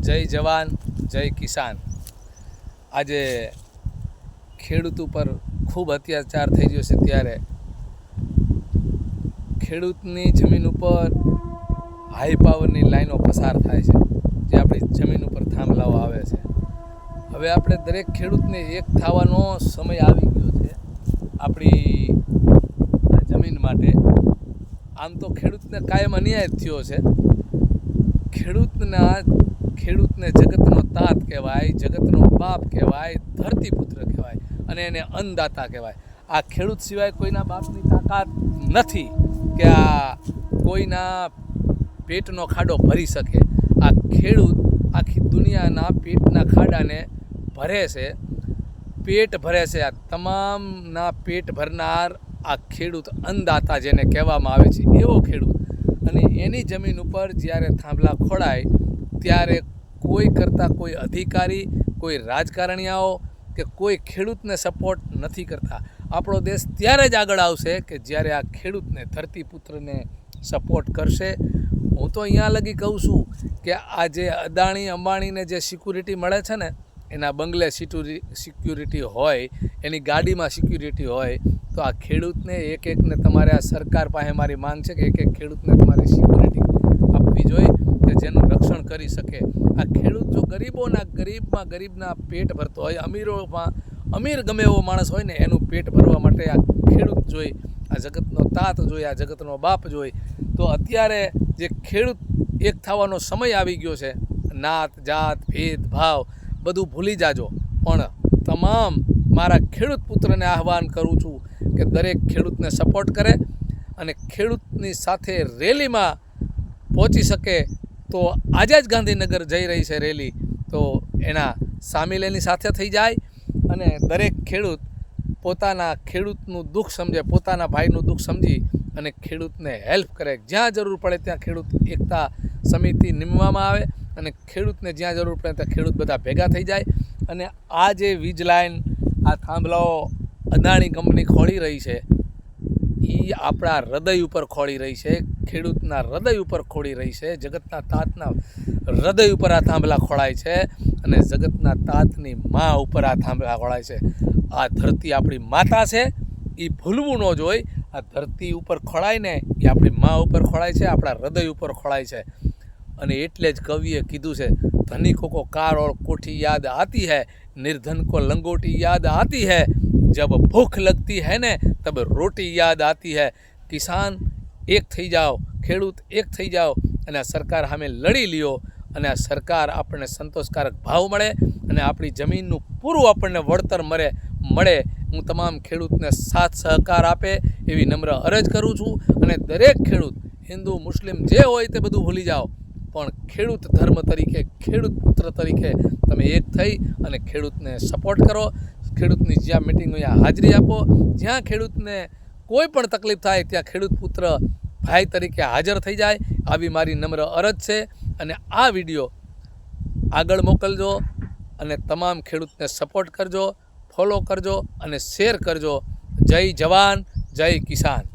જય જવાન જય કિસાન। આજે ખેડૂત ઉપર ખૂબ અત્યાચાર થઈ ગયો છે, ત્યારે ખેડૂતની જમીન ઉપર હાઈ પાવરની લાઈનો પસાર થાય છે, જે આપણી જમીન ઉપર થાંભલાઓ આવે છે। હવે આપણે દરેક ખેડૂતને એક થવાનો સમય આવી ગયો છે આપણી જમીન માટે। આમ તો ખેડૂતને કાયમ અન્યાય થયો છે। ખેડૂતને જગતનો તાત કહેવાય, જગતનો બાપ કહેવાય, ધરતીપુત્ર કહેવાય અને એને અન્નદાતા કહેવાય। આ ખેડૂત સિવાય કોઈના બાપની તાકાત નથી કે આ કોઈના પેટનો ખાડો ભરી શકે। આ ખેડૂત આખી દુનિયાના પેટના ખાડાને ભરે છે, પેટ ભરે છે। આ તમામના પેટ ભરનાર આ ખેડૂત અન્નદાતા જેને કહેવામાં આવે છે, એવો ખેડૂત। અને એની જમીન ઉપર જ્યારે થાંભલા ખોડાય ત્યારે કોઈ કરતાં કોઈ અધિકારી, કોઈ રાજકારણીઓ કે કોઈ ખેડૂતને સપોર્ટ નથી કરતા। આપણો દેશ ત્યારે જ આગળ આવશે કે જ્યારે આ ખેડૂતને, ધરતીપુત્રને સપોર્ટ કરશે। હું તો અહીંયા લગી કહું છું કે આ જે અદાણી અંબાણીને જે સિક્યુરિટી મળે છે ને, એના બંગલે સિક્યુરિટી હોય, એની ગાડીમાં સિક્યુરિટી હોય, તો આ ખેડૂતને એકને તમારે આ સરકાર પાસે મારી માંગ છે કે એક ખેડૂતને તમારે સિક્યુરિટી આપવી જોઈએ કે જેનું રક્ષણ કરી શકે। આ ખેડૂત જો ગરીબમાં ગરીબના પેટ ભરતો હોય, અમીરોમાં અમીર ગમે એવો માણસ હોય ને, એનું પેટ ભરવા માટે આ ખેડૂત જોઈ, આ જગતનો તાત જોઈ, આ જગતનો બાપ જોઈ। તો અત્યારે જે ખેડૂત એક થવાનો સમય આવી ગયો છે, નાત જાત ભેદભાવ બધું ભૂલી જાજો। પણ તમામ મારા ખેડૂત પુત્રને આહવાન કરું છું કે દરેક ખેડૂતને સપોર્ટ કરે અને ખેડૂતની સાથે રેલીમાં પહોંચી શકે। તો આજે જ ગાંધીનગર જઈ રહી છે રેલી, તો એના સામેલ એની સાથે થઈ જાય અને દરેક ખેડૂત પોતાના ખેડૂતનું દુઃખ સમજે, પોતાના ભાઈનું દુઃખ સમજી અને ખેડૂતને હેલ્પ કરે। જ્યાં જરૂર પડે ત્યાં ખેડૂત એકતા સમિતિ નીમવામાં આવે અને ખેડૂતને જ્યાં જરૂર પડે ત્યાં ખેડૂત બધા ભેગા થઈ જાય। અને આ જે વીજ લાઇન, આ થાંભલાઓ અદાણી કંપની ખોળી રહી છે, એ આપણા હૃદય ઉપર ખોળી રહી છે, ખેડૂતના હૃદય ઉપર ખોળી રહી છે, જગતના તાતના હૃદય ઉપર આ થાંભલા ખોળાય છે અને જગતના તાતની મા ઉપર આ થાંભલા ખોળાય છે। આ ધરતી આપણી માતા છે, એ ભૂલવું ન જોઈએ। આ ધરતી ઉપર ખોળાય ને, એ આપણી મા ઉપર ખોળાય છે, આપણા હૃદય ઉપર ખોળાય છે। અને એટલે જ કવિએ કીધું છે, ધનિકો કો કાર ઓર કોઠી યાદ આતી હૈ, નિર્ધન કો લંગોટી યાદ આતી હૈ, જબ ભૂખ લગતી હૈ ને તબ રોટી યાદ આતી હૈ। કિસાન એક થઈ જાઓ, ખેડૂત એક થઈ જાઓ અને આ સરકાર સામે લડી લ્યો અને આ સરકાર આપણને સંતોષકારક ભાવ મળે અને આપણી જમીનનું પૂરું આપણને વળતર મળે। હું તમામ ખેડૂતને સાથ સહકાર આપે એવી નમ્ર અરજ કરું છું। અને દરેક ખેડૂત, હિન્દુ મુસ્લિમ જે હોય તે બધું ભૂલી જાઓ, પણ ખેડૂત ધર્મ તરીકે, ખેડૂત પુત્ર તરીકે તમે એક થઈ અને ખેડૂતને સપોર્ટ કરો। ખેડૂતની જ્યાં મિટિંગ હોય ત્યાં હાજરી આપો, જ્યાં ખેડૂતને કોઈ પણ તકલીફ થાય ત્યાં ખેડૂત પુત્ર ભાઈ તરીકે હાજર થઈ જાય, આવી મારી નમ્ર અરજ છે। અને આ વિડીયો આગળ મોકલજો અને તમામ ખેડૂતને સપોર્ટ કરજો, ફોલો કરજો અને શેર કરજો। જય જવાન જય કિસાન।